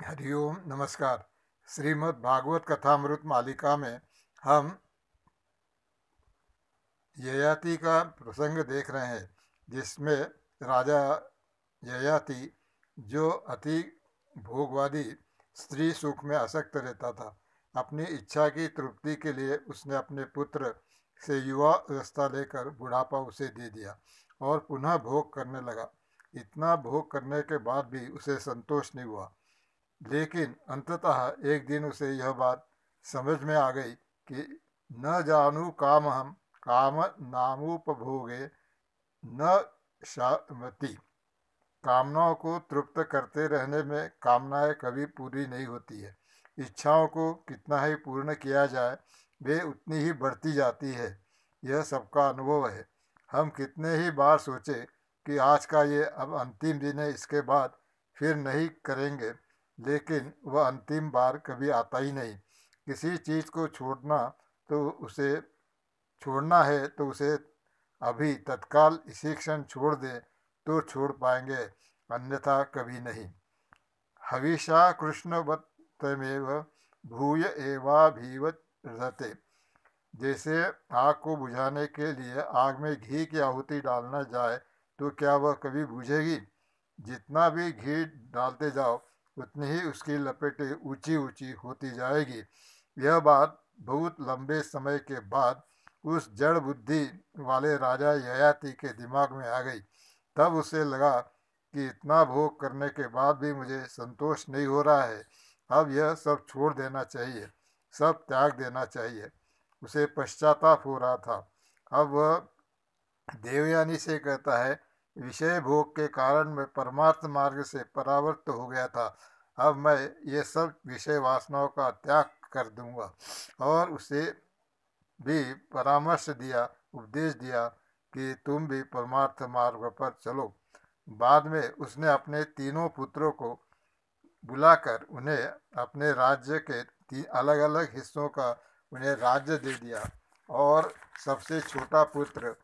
हरिओम नमस्कार। श्रीमद् भागवत कथामृत मालिका में हम ययाति का प्रसंग देख रहे हैं, जिसमें राजा ययाति जो अति भोगवादी स्त्री सुख में आसक्त रहता था, अपनी इच्छा की तृप्ति के लिए उसने अपने पुत्र से युवा अवस्था लेकर बुढ़ापा उसे दे दिया और पुनः भोग करने लगा। इतना भोग करने के बाद भी उसे संतोष नहीं हुआ, लेकिन अंततः एक दिन उसे यह बात समझ में आ गई कि न जानू काम हम काम नामुपभोगे न शामति। कामनाओं को तृप्त करते रहने में कामनाएं कभी पूरी नहीं होती है। इच्छाओं को कितना ही पूर्ण किया जाए, वे उतनी ही बढ़ती जाती है। यह सबका अनुभव है। हम कितने ही बार सोचे कि आज का ये अब अंतिम दिन है, इसके बाद फिर नहीं करेंगे, लेकिन वह अंतिम बार कभी आता ही नहीं। किसी चीज़ को छोड़ना है तो उसे अभी तत्काल इसी क्षण छोड़ दे तो छोड़ पाएंगे, अन्यथा कभी नहीं। हविषा कृष्णवत्तमेव भूय एवाभिवदते। जैसे आग को बुझाने के लिए आग में घी की आहुति डालना जाए तो क्या वह कभी बुझेगी? जितना भी घी डालते जाओ उतनी ही उसकी लपेटें ऊंची ऊंची होती जाएगी। यह बात बहुत लंबे समय के बाद उस जड़ बुद्धि वाले राजा ययाति के दिमाग में आ गई। तब उसे लगा कि इतना भोग करने के बाद भी मुझे संतोष नहीं हो रहा है। अब यह सब छोड़ देना चाहिए, सब त्याग देना चाहिए। उसे पश्चाताप हो रहा था। अब वह देवयानी से कहता है, विषय भोग के कारण मैं परमार्थ मार्ग से परावृत्त हो गया था। अब मैं ये सब विषय वासनाओं का त्याग कर दूंगा। और उसे भी परामर्श दिया, उपदेश दिया कि तुम भी परमार्थ मार्ग पर चलो। बाद में उसने अपने तीनों पुत्रों को बुलाकर उन्हें अपने राज्य के अलग अलग हिस्सों का उन्हें राज्य दे दिया। और सबसे छोटा पुत्र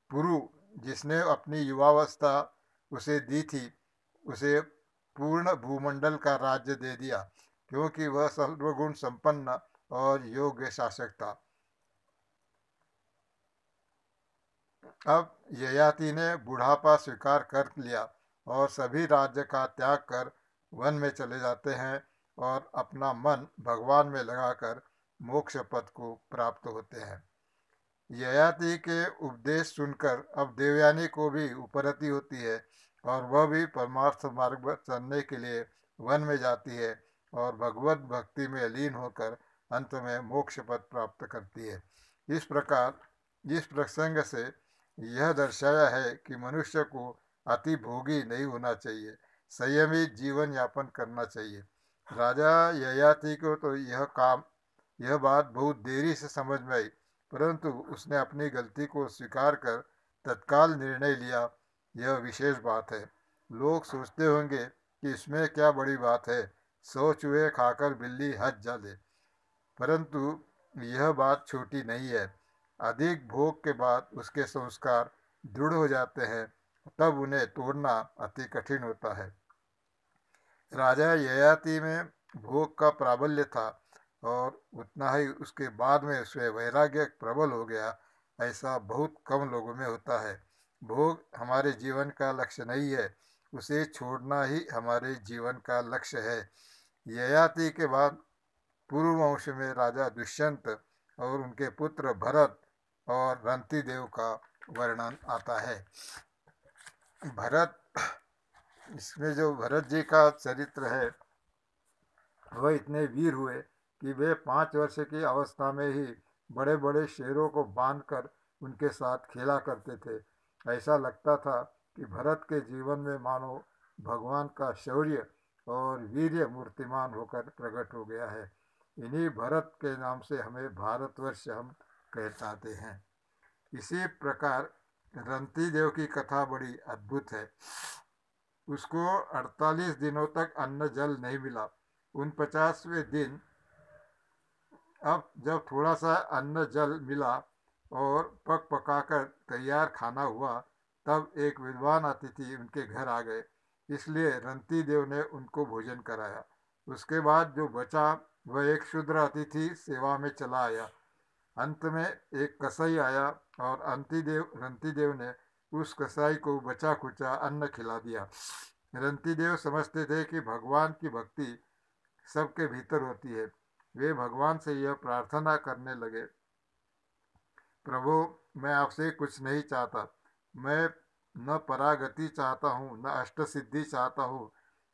पुरु, जिसने अपनी युवावस्था उसे दी थी, उसे पूर्ण भूमंडल का राज्य दे दिया, क्योंकि वह सर्वगुण संपन्न और योग्य शासक था। अब ययाति ने बुढ़ापा स्वीकार कर लिया और सभी राज्य का त्याग कर वन में चले जाते हैं और अपना मन भगवान में लगाकर मोक्ष पथ को प्राप्त होते हैं। ययाति के उपदेश सुनकर अब देवयानी को भी उपरति होती है और वह भी परमार्थ मार्ग पर चलने के लिए वन में जाती है और भगवत भक्ति में लीन होकर अंत में मोक्ष पद प्राप्त करती है। इस प्रकार इस प्रसंग से यह दर्शाया है कि मनुष्य को अति भोगी नहीं होना चाहिए, संयमी जीवन यापन करना चाहिए। राजा ययाति को तो यह बात बहुत देरी से समझ में आई, परंतु उसने अपनी गलती को स्वीकार कर तत्काल निर्णय लिया। यह विशेष बात है। लोग सोचते होंगे कि इसमें क्या बड़ी बात है, 100 चूहे खाकर बिल्ली हज जाले, परंतु यह बात छोटी नहीं है। अधिक भोग के बाद उसके संस्कार दृढ़ हो जाते हैं, तब उन्हें तोड़ना अति कठिन होता है। राजा ययाति में भोग का प्राबल्य था और उतना ही उसके बाद में उसमें वैराग्य प्रबल हो गया, ऐसा बहुत कम लोगों में होता है। भोग हमारे जीवन का लक्ष्य नहीं है, उसे छोड़ना ही हमारे जीवन का लक्ष्य है। ययाति के बाद पूर्व वंश में राजा दुष्यंत और उनके पुत्र भरत और रंती देव का वर्णन आता है। इसमें जो भरत जी का चरित्र है, वह इतने वीर हुए कि वे 5 वर्ष की अवस्था में ही बड़े बड़े शेरों को बांधकर उनके साथ खेला करते थे। ऐसा लगता था कि भरत के जीवन में मानो भगवान का शौर्य और वीर्य मूर्तिमान होकर प्रकट हो गया है। इन्हीं भरत के नाम से हमें भारतवर्ष हम कहते हैं। इसी प्रकार रंती देव की कथा बड़ी अद्भुत है। उसको 48 दिनों तक अन्न जल नहीं मिला। 49वें दिन अब जब थोड़ा सा अन्न जल मिला और पकाकर तैयार खाना हुआ, तब एक विद्वान अतिथि उनके घर आ गए इसलिए रंती देव ने उनको भोजन कराया। उसके बाद जो बचा वह एक शूद्र अतिथि सेवा में चला आया। अंत में एक कसाई आया और रंती देव ने उस कसाई को बचा खुचा अन्न खिला दिया। रंती देव समझते थे कि भगवान की भक्ति सबके भीतर होती है। वे भगवान से यह प्रार्थना करने लगे, प्रभु, मैं आपसे कुछ नहीं चाहता। मैं न परागति चाहता हूँ, न अष्ट सिद्धि चाहता हूँ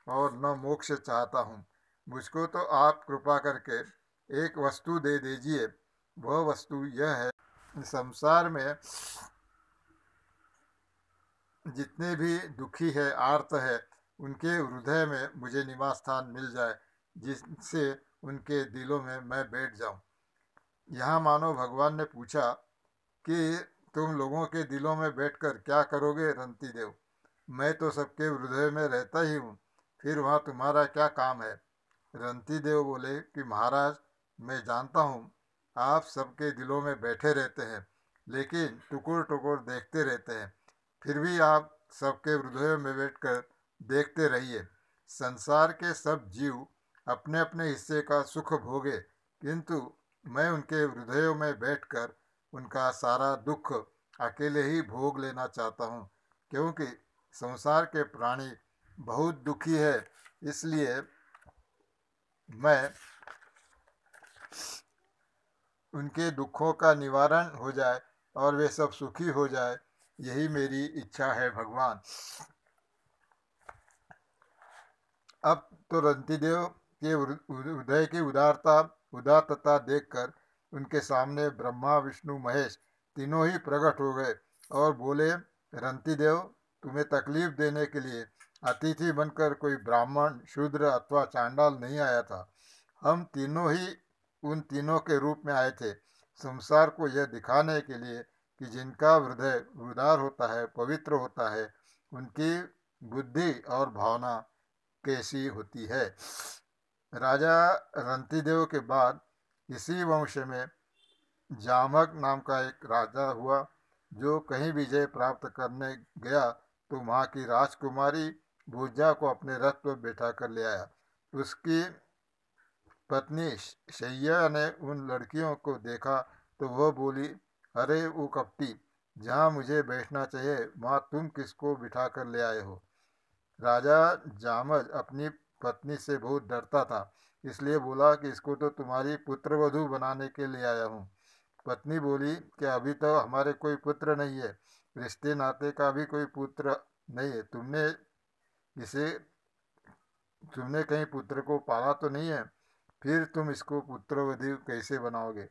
और न मोक्ष चाहता हूँ। मुझको तो आप कृपा करके एक वस्तु दे दीजिए। वह वस्तु यह है, संसार में जितने भी दुखी है, आर्त है, उनके हृदय में मुझे निवास स्थान मिल जाए, जिससे उनके दिलों में मैं बैठ जाऊं। यहाँ मानो भगवान ने पूछा कि तुम लोगों के दिलों में बैठकर क्या करोगे रंती देव? मैं तो सबके हृदय में रहता ही हूँ, फिर वहाँ तुम्हारा क्या काम है? रंती देव बोले कि महाराज, मैं जानता हूँ आप सबके दिलों में बैठे रहते हैं, लेकिन टुकुर टुकुर देखते रहते हैं। फिर भी आप सबके हृदयों में बैठकर देखते रहिए। संसार के सब जीव अपने अपने हिस्से का सुख भोगे, किंतु मैं उनके हृदयों में बैठकर उनका सारा दुख अकेले ही भोग लेना चाहता हूँ, क्योंकि संसार के प्राणी बहुत दुखी है। इसलिए मैं उनके दुखों का निवारण हो जाए और वे सब सुखी हो जाए, यही मेरी इच्छा है भगवान। अब तो रंतिदेव के हृदय की उदारता देखकर उनके सामने ब्रह्मा विष्णु महेश तीनों ही प्रकट हो गए और बोले, रंतिदेव, तुम्हें तकलीफ देने के लिए अतिथि बनकर कोई ब्राह्मण, शूद्र अथवा चांडाल नहीं आया था। हम तीनों ही उन तीनों के रूप में आए थे, संसार को यह दिखाने के लिए कि जिनका हृदय उदार होता है, पवित्र होता है, उनकी बुद्धि और भावना कैसी होती है। राजा रंतिदेव के बाद इसी वंश में जामक नाम का एक राजा हुआ, जो कहीं विजय प्राप्त करने गया तो वहाँ की राजकुमारी भूजा को अपने रथ पर बैठा कर ले आया। उसकी पत्नी शैया ने उन लड़कियों को देखा तो वह बोली, अरे वो कपटी, जहाँ मुझे बैठना चाहिए वहाँ तुम किसको बिठा कर ले आए हो? राजा जामज अपनी पत्नी से बहुत डरता था, इसलिए बोला कि इसको तो तुम्हारी पुत्रवधू बनाने के लिए आया हूँ। पत्नी बोली कि अभी तो हमारे कोई पुत्र नहीं है, रिश्ते नाते का भी कोई पुत्र नहीं है। तुमने कहीं पुत्र को पाला तो नहीं है, फिर तुम इसको पुत्रवधू कैसे बनाओगे?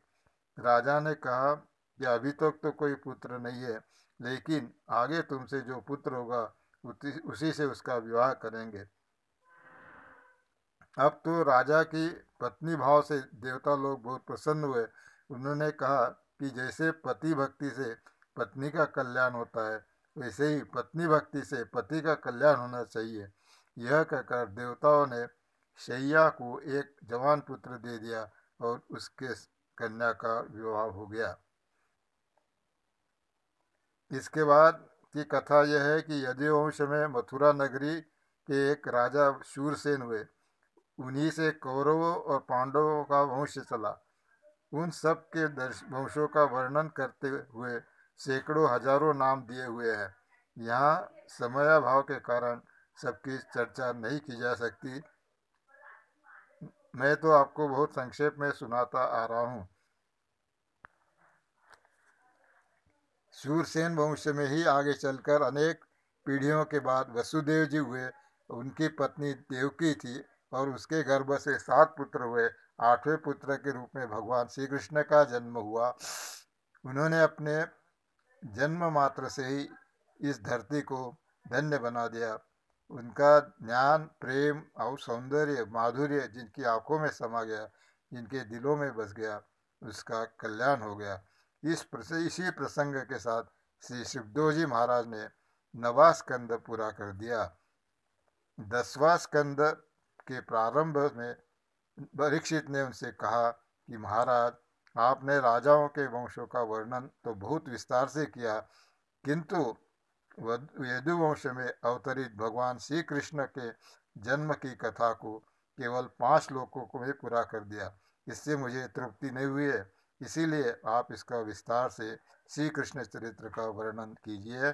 राजा ने कहा कि अभी तक तो कोई पुत्र नहीं है, लेकिन आगे तुमसे जो पुत्र होगा उसी से उसका विवाह करेंगे। अब तो राजा की पत्नी भाव से देवता लोग बहुत प्रसन्न हुए। उन्होंने कहा कि जैसे पति भक्ति से पत्नी का कल्याण होता है, वैसे ही पत्नी भक्ति से पति का कल्याण होना चाहिए। यह कहकर देवताओं ने शैया को एक जवान पुत्र दे दिया और उसके कन्या का विवाह हो गया। इसके बाद की कथा यह है कि यदुवंश में मथुरा नगरी के एक राजा शूरसेन हुए। उन्हीं से कौरवों और पांडवों का वंश चला। उन सब के वंशों का वर्णन करते हुए सैकड़ों हजारों नाम दिए हुए हैं। यहाँ समयाभाव के कारण सबकी चर्चा नहीं की जा सकती। मैं तो आपको बहुत संक्षेप में सुनाता आ रहा हूँ। शूरसेन वंश में ही आगे चलकर अनेक पीढ़ियों के बाद वसुदेव जी हुए। उनकी पत्नी देवकी थी और उसके गर्भ से 7 पुत्र हुए। 8वें पुत्र के रूप में भगवान श्री कृष्ण का जन्म हुआ। उन्होंने अपने जन्म मात्र से ही इस धरती को धन्य बना दिया। उनका ज्ञान, प्रेम और सौंदर्य, माधुर्य जिनकी आंखों में समा गया, जिनके दिलों में बस गया, उसका कल्याण हो गया। इसी प्रसंग के साथ श्री सुखदेव जी महाराज ने 9वां स्कंद पूरा कर दिया। 10वां स्कंद के प्रारंभ में परीक्षित ने उनसे कहा कि महाराज, आपने राजाओं के वंशों का वर्णन तो बहुत विस्तार से किया, किंतु यदुवंश में अवतरित भगवान श्री कृष्ण के जन्म की कथा को केवल 5 श्लोकों को में पूरा कर दिया। इससे मुझे तृप्ति नहीं हुई है, इसीलिए आप इसका विस्तार से श्री कृष्ण चरित्र का वर्णन कीजिए।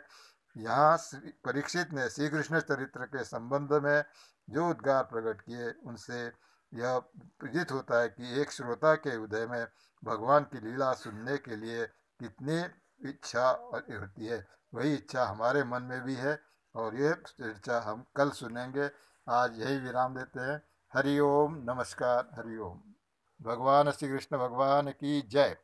यहाँ परीक्षित ने श्री कृष्ण चरित्र के संबंध में जो उद्गार प्रकट किए, उनसे यह प्रतीत होता है कि एक श्रोता के हृदय में भगवान की लीला सुनने के लिए कितनी इच्छा होती है। वही इच्छा हमारे मन में भी है और ये चर्चा हम कल सुनेंगे। आज यही विराम देते हैं। हरि ओम, नमस्कार, हरि ओम। भगवान श्री कृष्ण भगवान की जय।